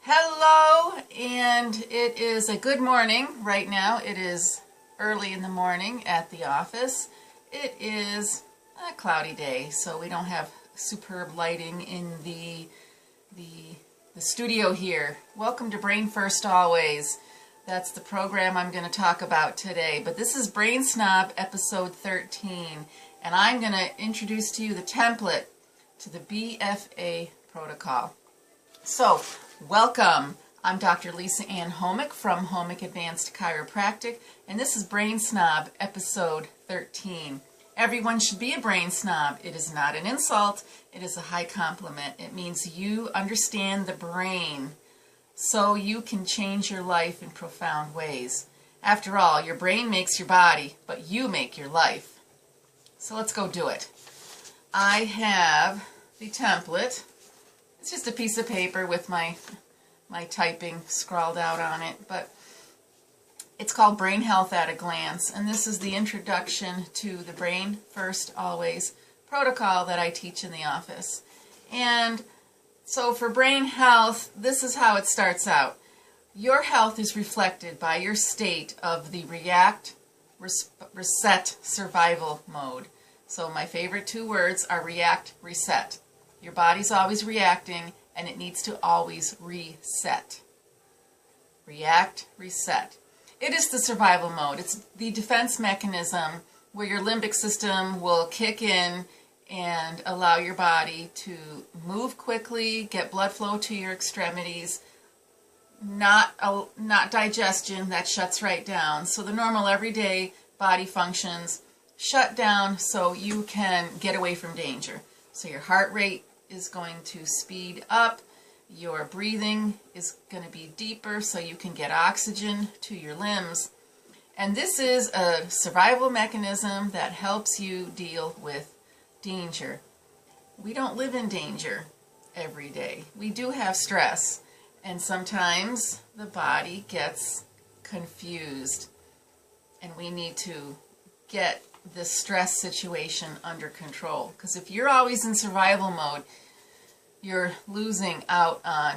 Hello, and it is a good morning right now. It is early in the morning at the office. It is a cloudy day, so we don't have superb lighting in the studio here. Welcome to Brain First Always. That's the program I'm going to talk about today. But this is Brain Snob episode 13, and I'm going to introduce to you the template to the BFA Protocol. So, welcome. I'm Dr. Lisa Ann Homick from Homick Advanced Chiropractic, and this is Brain Snob episode 13. Everyone should be a brain snob. It is not an insult. It is a high compliment. It means you understand the brain so you can change your life in profound ways. After all, your brain makes your body, but you make your life. So let's go do it. I have the template. It's just a piece of paper with my typing scrawled out on it, but it's called Brain Health at a Glance, and this is the introduction to the Brain First Always protocol that I teach in the office. And so for brain health, this is how it starts out. Your health is reflected by your state of the react, reset, survival mode. So my favorite two words are react, reset. Your body's always reacting, and it needs to always reset. React, reset. It is the survival mode. It's the defense mechanism where your limbic system will kick in and allow your body to move quickly, get blood flow to your extremities, not digestion, that shuts right down. So the normal everyday body functions shut down so you can get away from danger. So your heart rate is going to speed up, your breathing is going to be deeper so you can get oxygen to your limbs. And this is a survival mechanism that helps you deal with danger. We don't live in danger every day. We do have stress, and sometimes the body gets confused, and we need to get this stress situation under control. Because if you're always in survival mode, you're losing out on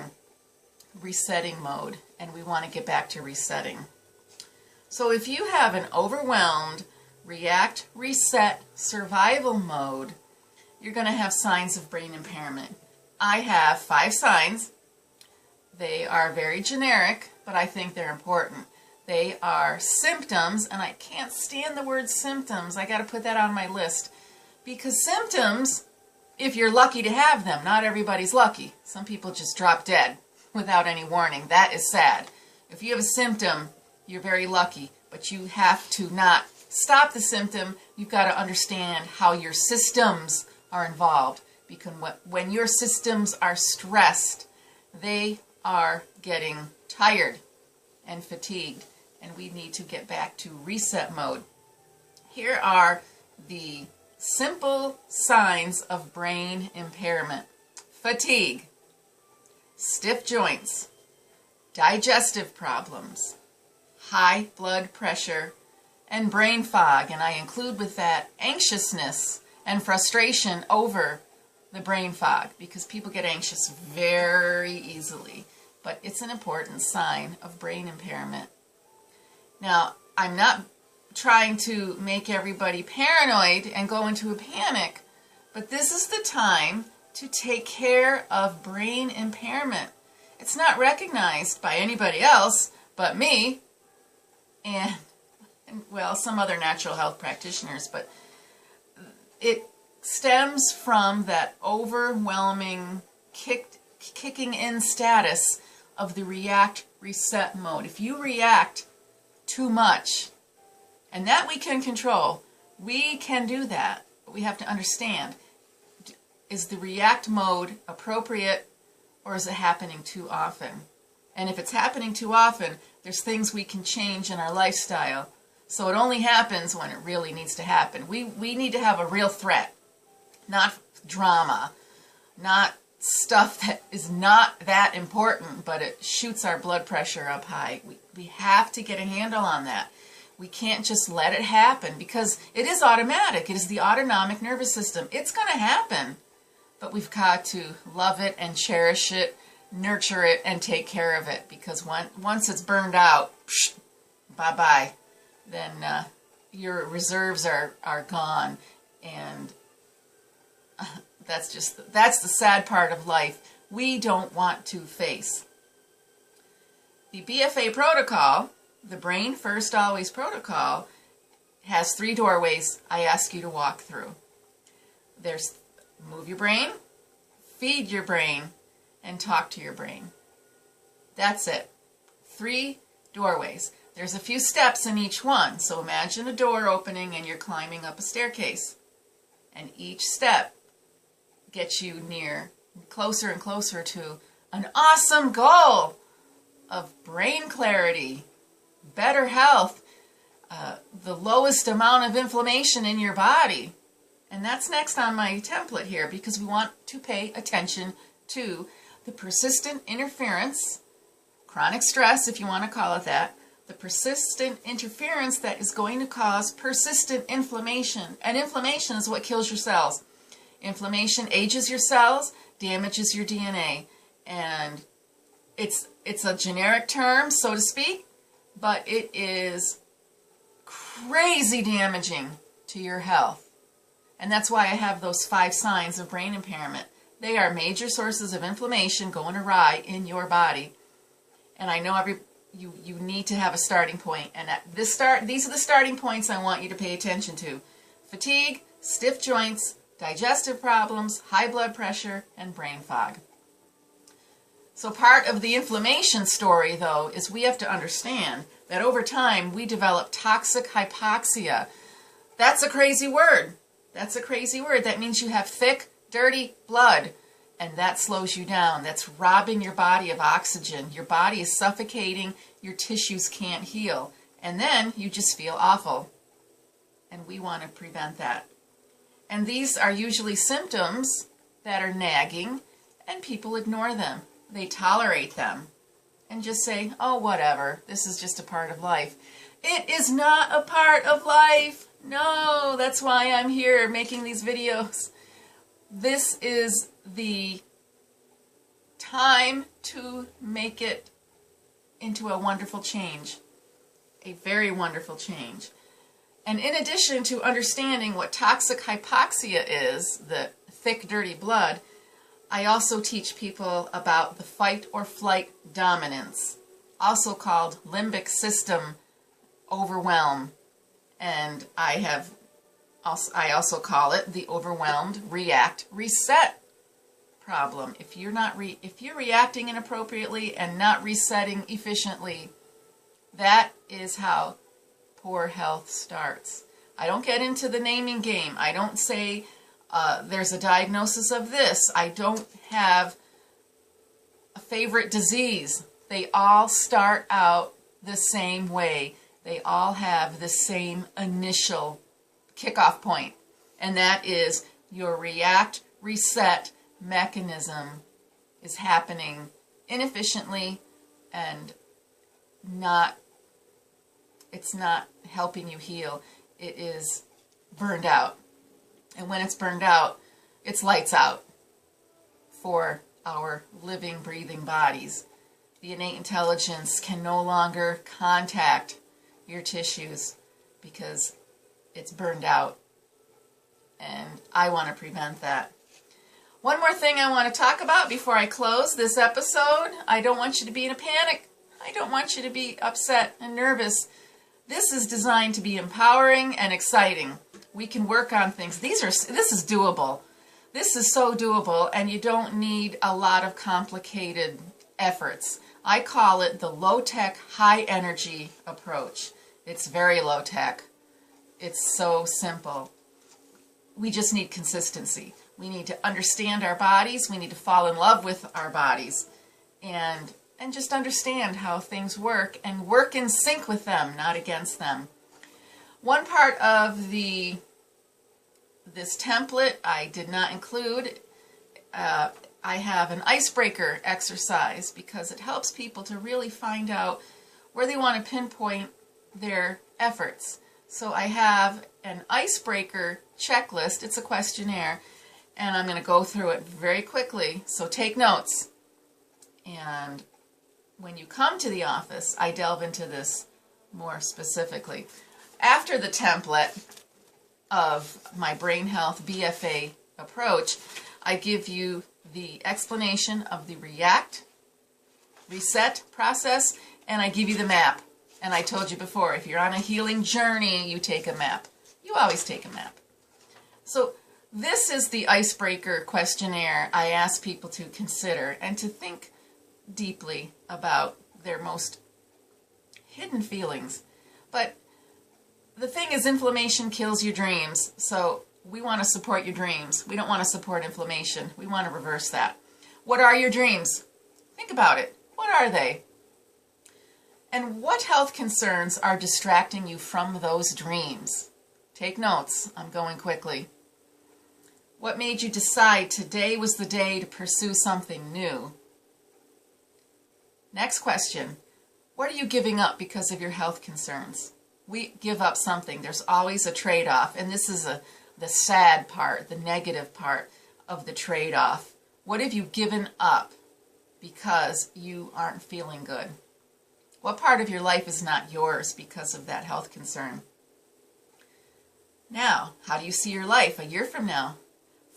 resetting mode, and we want to get back to resetting. So if you have an overwhelmed react, reset, survival mode, you're going to have signs of brain impairment. I have 5 signs. They are very generic, but I think they're important. They are symptoms, and I can't stand the word symptoms. I got to put that on my list, because symptoms, if you're lucky to have them, not everybody's lucky. Some people just drop dead without any warning. That is sad. If you have a symptom, you're very lucky, but you have to not stop the symptom. You've got to understand how your systems are involved, because when your systems are stressed, they are getting tired and fatigued, and we need to get back to reset mode. Here are the simple signs of brain impairment: fatigue, stiff joints, digestive problems, high blood pressure, and brain fog. And I include with that anxiousness and frustration over the brain fog, because people get anxious very easily. But it's an important sign of brain impairment. Now, I'm not trying to make everybody paranoid and go into a panic, but this is the time to take care of brain impairment. It's not recognized by anybody else but me and well, some other natural health practitioners, but it stems from that overwhelming kicking in status of the react reset mode. If you react too much, and that we can control, we can do that, but we have to understand, is the react mode appropriate, or is it happening too often? And if it's happening too often, there's things we can change in our lifestyle. So it only happens when it really needs to happen. We need to have a real threat, not drama, not stuff that is not that important, but it shoots our blood pressure up high. We have to get a handle on that. We can't just let it happen, because it is automatic. It is the autonomic nervous system. It's going to happen, but we've got to love it and cherish it nurture it and take care of it, because once it's burned out, bye-bye, then your reserves are gone, and that's the sad part of life we don't want to face. The BFA protocol, the Brain First Always protocol, has 3 doorways I ask you to walk through. There's move your brain, feed your brain, and talk to your brain. That's it. 3 doorways. There's a few steps in each one, so imagine a door opening and you're climbing up a staircase. And each step gets you closer and closer to an awesome goal of brain clarity, better health, the lowest amount of inflammation in your body. And that's next on my template here, because we want to pay attention to the persistent interference, chronic stress if you want to call it that, the persistent interference that is going to cause persistent inflammation. And inflammation is what kills your cells. Inflammation ages your cells, damages your DNA. And it's a generic term, so to speak, but it is crazy damaging to your health. And that's why I have those 5 signs of brain impairment. They are major sources of inflammation going awry in your body. And I know you need to have a starting point. And these are the starting points I want you to pay attention to. Fatigue, stiff joints, digestive problems, high blood pressure, and brain fog. So part of the inflammation story, though, is we have to understand that over time we develop toxic hypoxia. That's a crazy word. That's a crazy word. That means you have thick, dirty blood, and that slows you down. That's robbing your body of oxygen. Your body is suffocating. Your tissues can't heal. And then you just feel awful. And we want to prevent that. And these are usually symptoms that are nagging, and people ignore them. They tolerate them and just say, oh, whatever, this is just a part of life. It is not a part of life. No, that's why I'm here making these videos. This is the time to make it into a wonderful change, a very wonderful change. And in addition to understanding what toxic hypoxia is, the thick, dirty blood, I also teach people about the fight or flight dominance, also called limbic system overwhelm. And I also call it the overwhelmed react reset problem. If you're reacting inappropriately and not resetting efficiently, that is how poor health starts. I don't get into the naming game. I don't say there's a diagnosis of this. I don't have a favorite disease. They all start out the same way. They all have the same initial kickoff point, and that is your react reset mechanism is happening inefficiently, and it's not helping you heal. It is burned out. And when it's burned out, it's lights out for our living, breathing bodies. The innate intelligence can no longer contact your tissues because it's burned out. And I want to prevent that. One more thing I want to talk about before I close this episode. I don't want you to be in a panic. I don't want you to be upset and nervous. This is designed to be empowering and exciting. We can work on things. This is doable. This is so doable, and you don't need a lot of complicated efforts. I call it the low-tech, high-energy approach. It's very low-tech. It's so simple. We just need consistency. We need to understand our bodies. We need to fall in love with our bodies and just understand how things work and work in sync with them, not against them. One part of this template I did not include. I have an icebreaker exercise because it helps people to really find out where they want to pinpoint their efforts. So I have an icebreaker checklist. It's a questionnaire, and I'm going to go through it very quickly. So take notes. And when you come to the office, I delve into this more specifically. After the template of my brain health BFA approach, I give you the explanation of the react, reset process, and I give you the map. And I told you before, if you're on a healing journey, you take a map. You always take a map. So this is the Icebreaker questionnaire I ask people to consider and to think deeply about their most hidden feelings. But the thing is, inflammation kills your dreams, so we want to support your dreams. We don't want to support inflammation. We want to reverse that. What are your dreams? Think about it. What are they? And what health concerns are distracting you from those dreams? Take notes. I'm going quickly. What made you decide today was the day to pursue something new? Next question. What are you giving up because of your health concerns? We give up something. There's always a trade-off, and this is the sad part, the negative part of the trade-off. What have you given up because you aren't feeling good? What part of your life is not yours because of that health concern? Now, how do you see your life a year from now,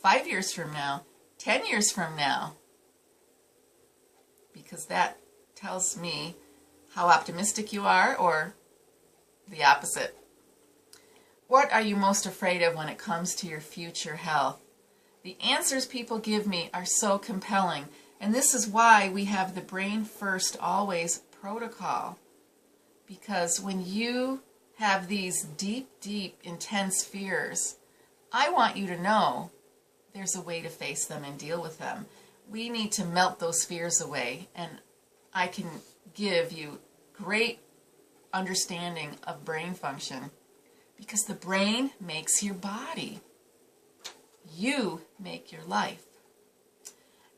5 years from now, 10 years from now? Because that tells me how optimistic you are, or the opposite. What are you most afraid of when it comes to your future health? The answers people give me are so compelling, and this is why we have the Brain First Always protocol. Because when you have these deep, intense fears, I want you to know there's a way to face them and deal with them. We need to melt those fears away, and I can give you great understanding of brain function, because the brain makes your body. You make your life.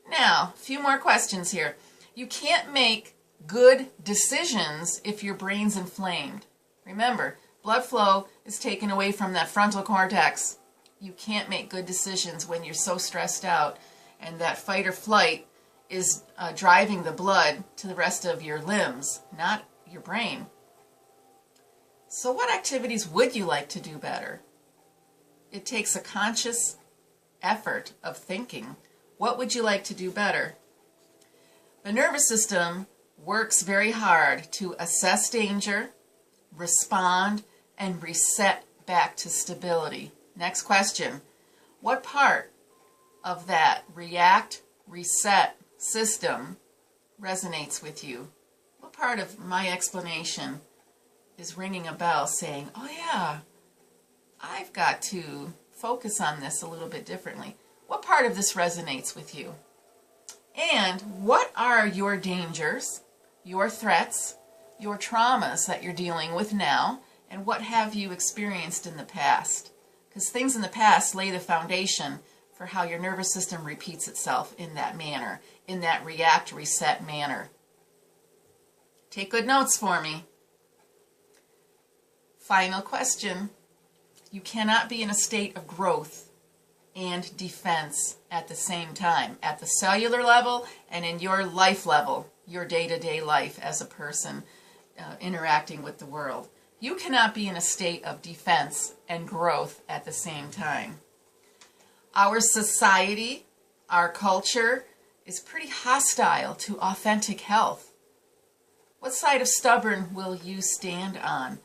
Now, a few more questions here. You can't make good decisions if your brain's inflamed. Remember, blood flow is taken away from that frontal cortex. You can't make good decisions when you're so stressed out and that fight or flight is driving the blood to the rest of your limbs, not your brain. So what activities would you like to do better? It takes a conscious effort of thinking. What would you like to do better? The nervous system works very hard to assess danger, respond, and reset back to stability. Next question. What part of that react, reset system resonates with you? What part of my explanation is ringing a bell saying, oh yeah, I've got to focus on this a little bit differently? What part of this resonates with you? And what are your dangers, your threats, your traumas that you're dealing with now, and what have you experienced in the past? Because things in the past lay the foundation for how your nervous system repeats itself in that manner, in that react, reset manner. Take good notes for me. Final question. You cannot be in a state of growth and defense at the same time, at the cellular level and in your life level, your day-to-day life as a person interacting with the world. You cannot be in a state of defense and growth at the same time. Our society, our culture is pretty hostile to authentic health. What side of stubborn will you stand on?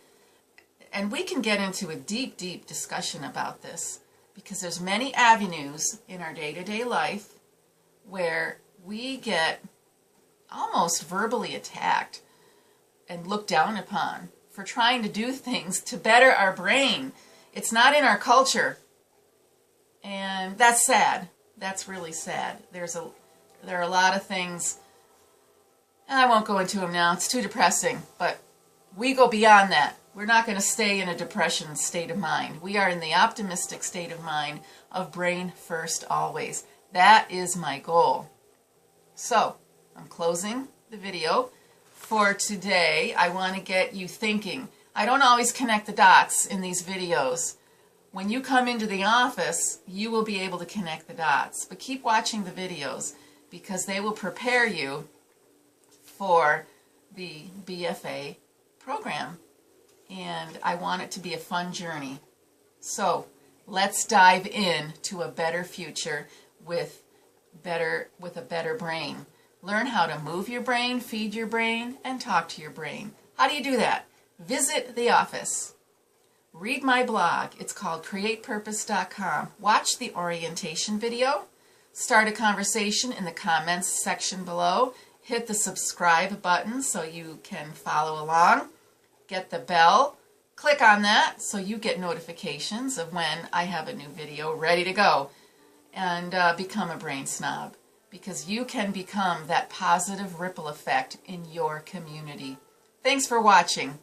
And we can get into a deep discussion about this, because there's many avenues in our day-to-day life where we get almost verbally attacked and looked down upon for trying to do things to better our brain. It's not in our culture, and that's sad. That's really sad. There are a lot of things, and I won't go into them now. It's too depressing, but we go beyond that. We're not going to stay in a depression state of mind. We are in the optimistic state of mind of brain first always. That is my goal. So, I'm closing the video for today. I want to get you thinking. I don't always connect the dots in these videos. When you come into the office, you will be able to connect the dots. But keep watching the videos, because they will prepare you for the BFA program. And I want it to be a fun journey. So let's dive in to a better future with a better brain. Learn how to move your brain, feed your brain, and talk to your brain. How do you do that? Visit the office. Read my blog. It's called createpurpose.com. Watch the orientation video. Start a conversation in the comments section below. Hit the subscribe button so you can follow along. Get the bell. Click on that so you get notifications of when I have a new video ready to go. And become a brain snob, because you can become that positive ripple effect in your community. Thanks for watching.